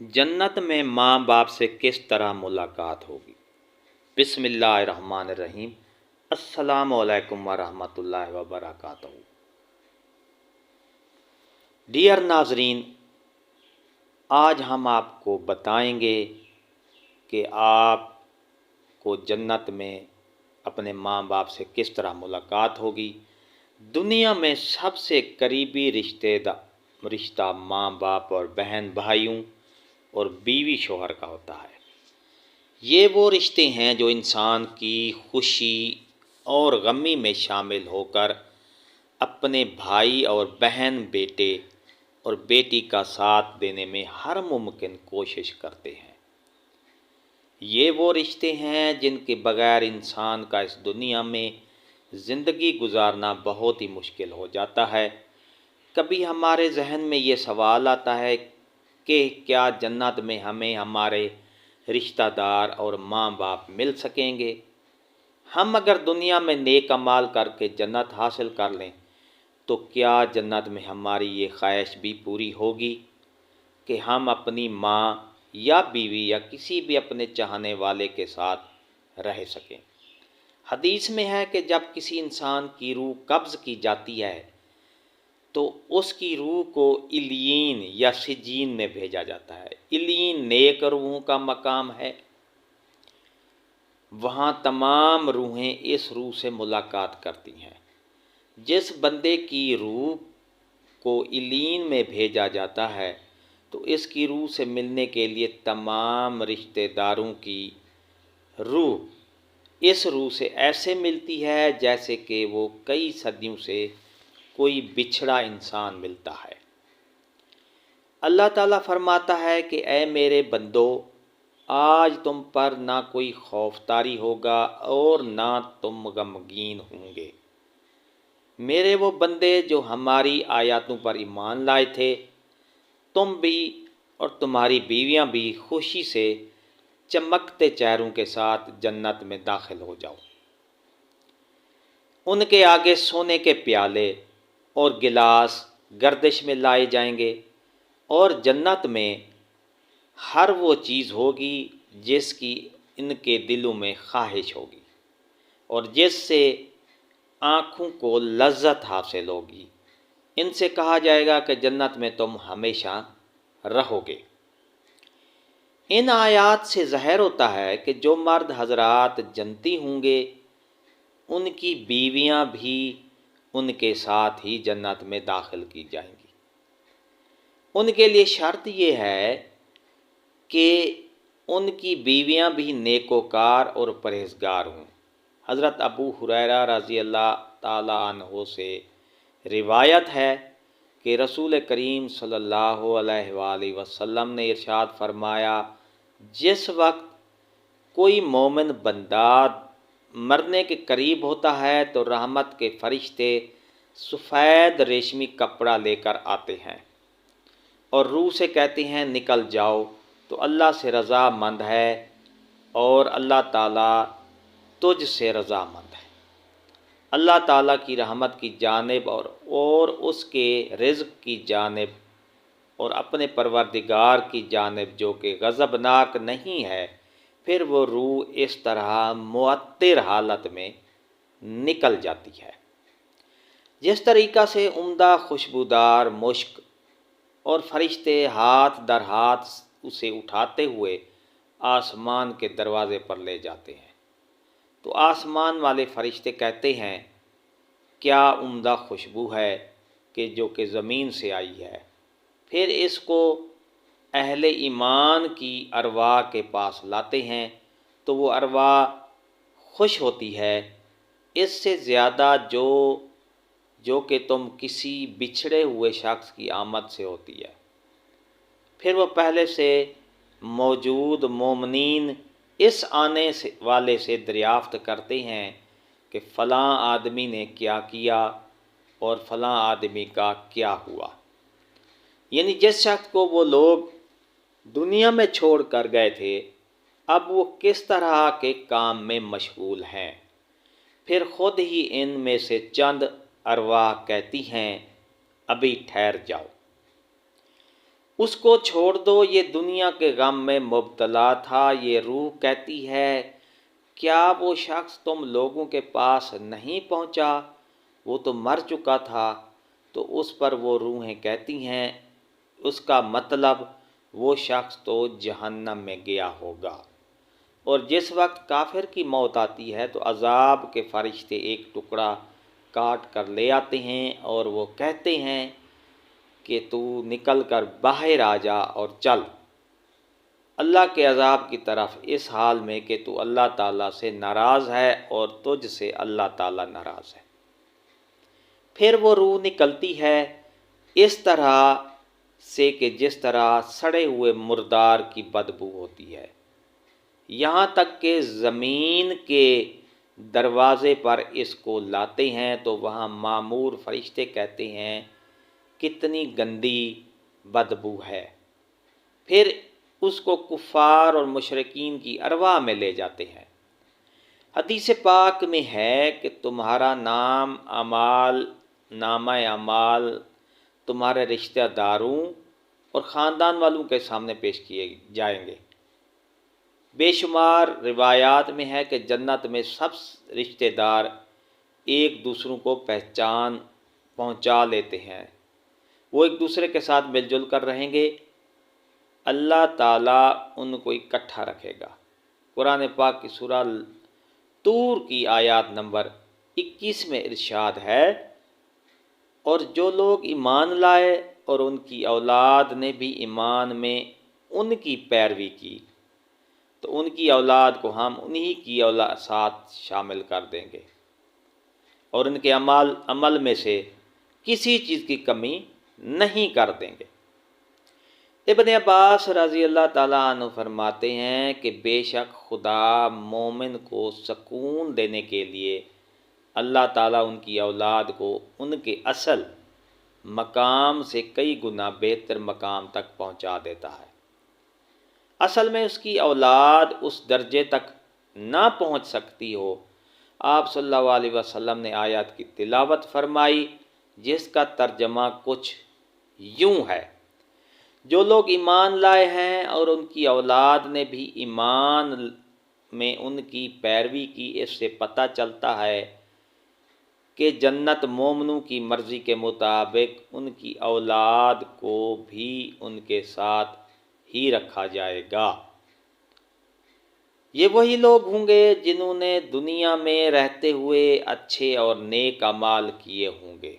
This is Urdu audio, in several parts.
جنت میں ماں باپ سے کس طرح ملاقات ہوگی؟ بسم اللہ الرحمن الرحیم۔ السلام علیکم ورحمۃ اللہ وبرکاتہ۔ ڈیئر ناظرین، آج ہم آپ کو بتائیں گے کہ آپ کو جنت میں اپنے ماں باپ سے کس طرح ملاقات ہوگی۔ دنیا میں سب سے قریبی رشتہ ماں باپ اور بہن بھائیوں اور بیوی شوہر کا ہوتا ہے۔ یہ وہ رشتے ہیں جو انسان کی خوشی اور غمی میں شامل ہو کر اپنے بھائی اور بہن، بیٹے اور بیٹی کا ساتھ دینے میں ہر ممکن کوشش کرتے ہیں۔ یہ وہ رشتے ہیں جن کے بغیر انسان کا اس دنیا میں زندگی گزارنا بہت ہی مشکل ہو جاتا ہے۔ کبھی ہمارے ذہن میں یہ سوال آتا ہے کہ کیا جنت میں ہمیں ہمارے رشتہ دار اور ماں باپ مل سکیں گے؟ ہم اگر دنیا میں نیک اعمال کر کے جنت حاصل کر لیں تو کیا جنت میں ہماری یہ خواہش بھی پوری ہوگی کہ ہم اپنی ماں یا بیوی یا کسی بھی اپنے چاہنے والے کے ساتھ رہ سکیں؟ حدیث میں ہے کہ جب کسی انسان کی روح قبض کی جاتی ہے تو اس کی روح کو علیین یا سجین میں بھیجا جاتا ہے۔ علیین نیک روحوں کا مقام ہے۔ وہاں تمام روحیں اس روح سے ملاقات کرتی ہیں۔ جس بندے کی روح کو علیین میں بھیجا جاتا ہے تو اس کی روح سے ملنے کے لیے تمام رشتہ داروں کی روح اس روح سے ایسے ملتی ہے جیسے کہ وہ کئی صدیوں سے کوئی بچھڑا انسان ملتا ہے۔ اللہ تعالیٰ فرماتا ہے کہ اے میرے بندو، آج تم پر نہ کوئی خوف طاری ہوگا اور نہ تم غمگین ہوں گے۔ میرے وہ بندے جو ہماری آیاتوں پر ایمان لائے تھے، تم بھی اور تمہاری بیویاں بھی خوشی سے چمکتے چہروں کے ساتھ جنت میں داخل ہو جاؤ۔ ان کے آگے سونے کے پیالے اور گلاس گردش میں لائے جائیں گے، اور جنت میں ہر وہ چیز ہوگی جس کی ان کے دلوں میں خواہش ہوگی اور جس سے آنکھوں کو لذت حاصل ہوگی۔ ان سے کہا جائے گا کہ جنت میں تم ہمیشہ رہو گے۔ ان آیات سے ظاہر ہوتا ہے کہ جو مرد حضرات جنتی ہوں گے ان کی بیویاں بھی ان کے ساتھ ہی جنت میں داخل کی جائیں گی۔ ان کے لیے شرط یہ ہے کہ ان کی بیویاں بھی نیکوکار اور پرہیزگار ہوں۔ حضرت ابو ہریرہ رضی اللہ تعالیٰ عنہ سے روایت ہے کہ رسول کریم صلی اللہ علیہ وآلہ وسلم نے ارشاد فرمایا، جس وقت کوئی مومن بندہ مرنے کے قریب ہوتا ہے تو رحمت کے فرشتے سفید ریشمی کپڑا لے کر آتے ہیں اور روح سے کہتے ہیں نکل جاؤ، تو اللہ سے رضا مند ہے اور اللہ تعالیٰ تجھ سے رضا مند ہے۔ اللہ تعالیٰ کی رحمت کی جانب اور اس کے رزق کی جانب اور اپنے پروردگار کی جانب جو کہ غضبناک نہیں ہے، پھر وہ روح اس طرح معطر حالت میں نکل جاتی ہے۔ جس طریقہ سے عمدہ خوشبودار مشک اور فرشتے ہاتھ در ہاتھ اسے اٹھاتے ہوئے آسمان کے دروازے پر لے جاتے ہیں تو آسمان والے فرشتے کہتے ہیں، کیا عمدہ خوشبو ہے کہ جو کہ زمین سے آئی ہے۔ پھر اس کو اہل ایمان کی ارواح کے پاس لاتے ہیں تو وہ ارواح خوش ہوتی ہے، اس سے زیادہ جو کہ تم کسی بچھڑے ہوئے شخص کی آمد سے ہوتی ہے۔ پھر وہ پہلے سے موجود مومنین اس آنے والے سے دریافت کرتے ہیں کہ فلاں آدمی نے کیا کیا اور فلاں آدمی کا کیا ہوا، یعنی جس شخص کو وہ لوگ دنیا میں چھوڑ کر گئے تھے اب وہ کس طرح کے کام میں مشغول ہیں۔ پھر خود ہی ان میں سے چند ارواح کہتی ہیں، ابھی ٹھہر جاؤ۔ اس کو چھوڑ دو، یہ دنیا کے غم میں مبتلا تھا۔ یہ روح کہتی ہے، کیا وہ شخص تم لوگوں کے پاس نہیں پہنچا؟ وہ تو مر چکا تھا۔ تو اس پر وہ روحیں کہتی ہیں، اس کا مطلب وہ شخص تو جہنم میں گیا ہوگا۔ اور جس وقت کافر کی موت آتی ہے تو عذاب کے فرشتے ایک ٹکڑا کاٹ کر لے آتے ہیں اور وہ کہتے ہیں کہ تو نکل کر باہر آ جا اور چل اللہ کے عذاب کی طرف، اس حال میں کہ تو اللہ تعالیٰ سے ناراض ہے اور تجھ سے اللہ تعالیٰ ناراض ہے۔ پھر وہ روح نکلتی ہے اس طرح سے کہ جس طرح سڑے ہوئے مردار کی بدبو ہوتی ہے، یہاں تک کہ زمین کے دروازے پر اس کو لاتے ہیں تو وہاں مامور فرشتے کہتے ہیں، کتنی گندی بدبو ہے۔ پھر اس کو کفار اور مشرکین کی ارواح میں لے جاتے ہیں۔ حدیث پاک میں ہے کہ تمہارا نامہ اعمال تمہارے رشتہ داروں اور خاندان والوں کے سامنے پیش کیے جائیں گے۔ بے شمار روایات میں ہے کہ جنت میں سب رشتہ دار ایک دوسروں کو پہنچا لیتے ہیں، وہ ایک دوسرے کے ساتھ مل جل کر رہیں گے، اللہ تعالیٰ ان کو اکٹھا رکھے گا۔ قرآن پاک کی سورہ طور کی آیات نمبر 21 میں ارشاد ہے، اور جو لوگ ایمان لائے اور ان کی اولاد نے بھی ایمان میں ان کی پیروی کی تو ان کی اولاد کو ہم انہی کی اولاد ساتھ شامل کر دیں گے اور ان کے عمل میں سے کسی چیز کی کمی نہیں کر دیں گے۔ ابن عباس رضی اللہ تعالیٰ عنہ فرماتے ہیں کہ بے شک خدا مومن کو سکون دینے کے لیے اللہ تعالیٰ ان کی اولاد کو ان کے اصل مقام سے کئی گنا بہتر مقام تک پہنچا دیتا ہے۔ اصل میں اس کی اولاد اس درجے تک نہ پہنچ سکتی ہو۔ آپ صلی اللہ علیہ وسلم نے آیات کی تلاوت فرمائی جس کا ترجمہ کچھ یوں ہے، جو لوگ ایمان لائے ہیں اور ان کی اولاد نے بھی ایمان میں ان کی پیروی کی، اس سے پتہ چلتا ہے کہ جنت مومنوں کی مرضی کے مطابق ان کی اولاد کو بھی ان کے ساتھ ہی رکھا جائے گا۔ یہ وہی لوگ ہوں گے جنہوں نے دنیا میں رہتے ہوئے اچھے اور نیک اعمال کیے ہوں گے،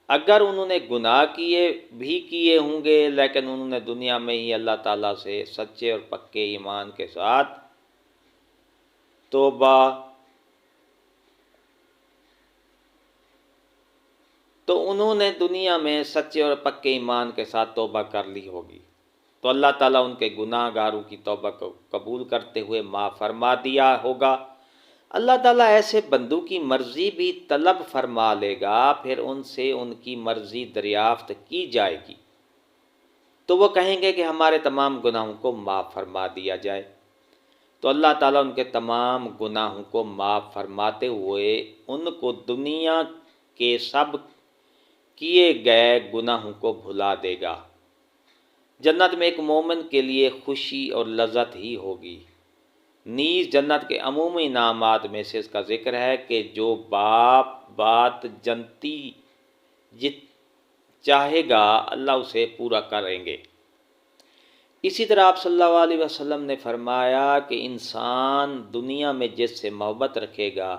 اگر انہوں نے گناہ کیے ہوں گے لیکن انہوں نے دنیا میں ہی اللہ تعالیٰ سے سچے اور پکے ایمان کے ساتھ توبہ کر لی ہوگی تو اللہ تعالیٰ ان کے گناہ گاروں کی توبہ کو قبول کرتے ہوئے معاف فرما دیا ہوگا۔ اللہ تعالیٰ ایسے بندوں کی مرضی بھی طلب فرما لے گا، پھر ان سے ان کی مرضی دریافت کی جائے گی تو وہ کہیں گے کہ ہمارے تمام گناہوں کو معاف فرما دیا جائے، تو اللہ تعالیٰ ان کے تمام گناہوں کو معاف فرماتے ہوئے ان کو دنیا کے سب کیے گئے گناہوں کو بھلا دے گا۔ جنت میں ایک مومن کے لیے خوشی اور لذت ہی ہوگی۔ نیز جنت کے عمومی انعامات میں سے اس کا ذکر ہے کہ جو بات جنتی چاہے گا اللہ اسے پورا کریں گے۔ اسی طرح آپ صلی اللہ علیہ وسلم نے فرمایا کہ انسان دنیا میں جس سے محبت رکھے گا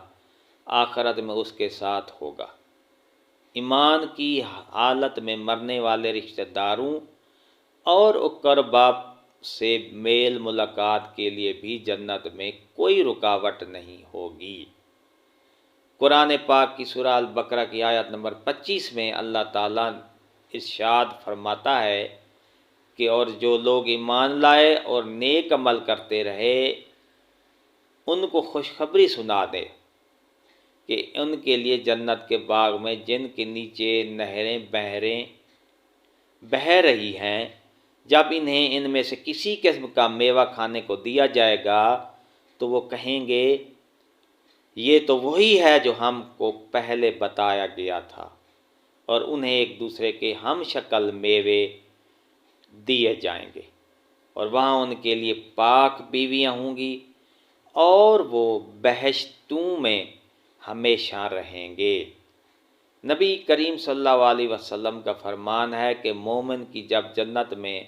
آخرت میں اس کے ساتھ ہوگا۔ ایمان کی حالت میں مرنے والے رشتہ داروں اور اقربا سے میل ملاقات کے لیے بھی جنت میں کوئی رکاوٹ نہیں ہوگی۔ قرآن پاک کی سورہ البقرہ کی آیت نمبر 25 میں اللہ تعالیٰ ارشاد فرماتا ہے کہ اور جو لوگ ایمان لائے اور نیک عمل کرتے رہے ان کو خوشخبری سنا دے کہ ان کے لیے جنت کے باغ میں جن کے نیچے نہریں بہہ رہی ہیں، جب انہیں ان میں سے کسی قسم کا میوہ کھانے کو دیا جائے گا تو وہ کہیں گے یہ تو وہی ہے جو ہم کو پہلے بتایا گیا تھا، اور انہیں ایک دوسرے کے ہم شکل میوے دیے جائیں گے، اور وہاں ان کے لیے پاک بیویاں ہوں گی، اور وہ بہشتوں میں ہمیشہ رہیں گے۔ نبی کریم صلی اللہ علیہ وسلم کا فرمان ہے کہ مومن کی جب جنت میں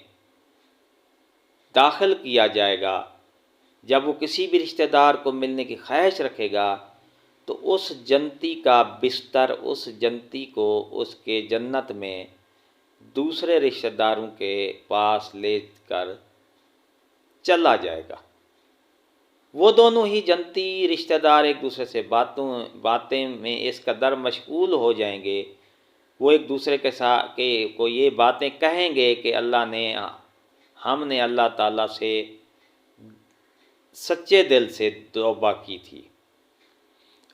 داخل کیا جائے گا، جب وہ کسی بھی رشتہ دار کو ملنے کی خواہش رکھے گا تو اس جنتی کا بستر اس جنتی کو اس کے جنت میں دوسرے رشتہ داروں کے پاس لے کر چلا جائے گا۔ وہ دونوں ہی جنتی رشتہ دار ایک دوسرے سے باتیں میں اس قدر مشغول ہو جائیں گے، وہ ایک دوسرے کے ساتھ کو یہ باتیں کہیں گے کہ ہم نے اللہ تعالیٰ سے سچے دل سے توبہ کی تھی،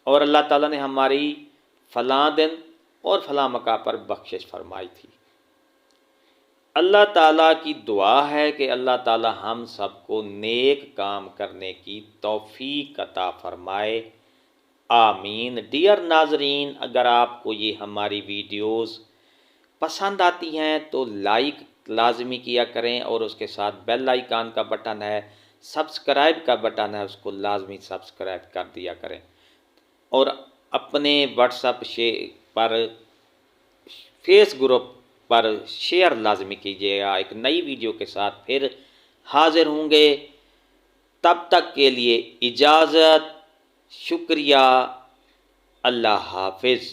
اور اللہ تعالیٰ نے ہماری فلاں دن اور فلاں مقام پر بخشش فرمائی تھی۔ اللہ تعالیٰ کی دعا ہے کہ اللہ تعالیٰ ہم سب کو نیک کام کرنے کی توفیق عطا فرمائے، آمین۔ ڈیئر ناظرین، اگر آپ کو یہ ہماری ویڈیوز پسند آتی ہیں تو لائک لازمی کیا کریں، اور اس کے ساتھ بیل آئیکن کا بٹن ہے، سبسکرائب کا بٹن ہے، اس کو لازمی سبسکرائب کر دیا کریں، اور اپنے واٹس ایپ پر فیس گروپ پر شیئر لازمی کیجیے گا۔ ایک نئی ویڈیو کے ساتھ پھر حاضر ہوں گے، تب تک کے لیے اجازت، شکریہ، اللہ حافظ۔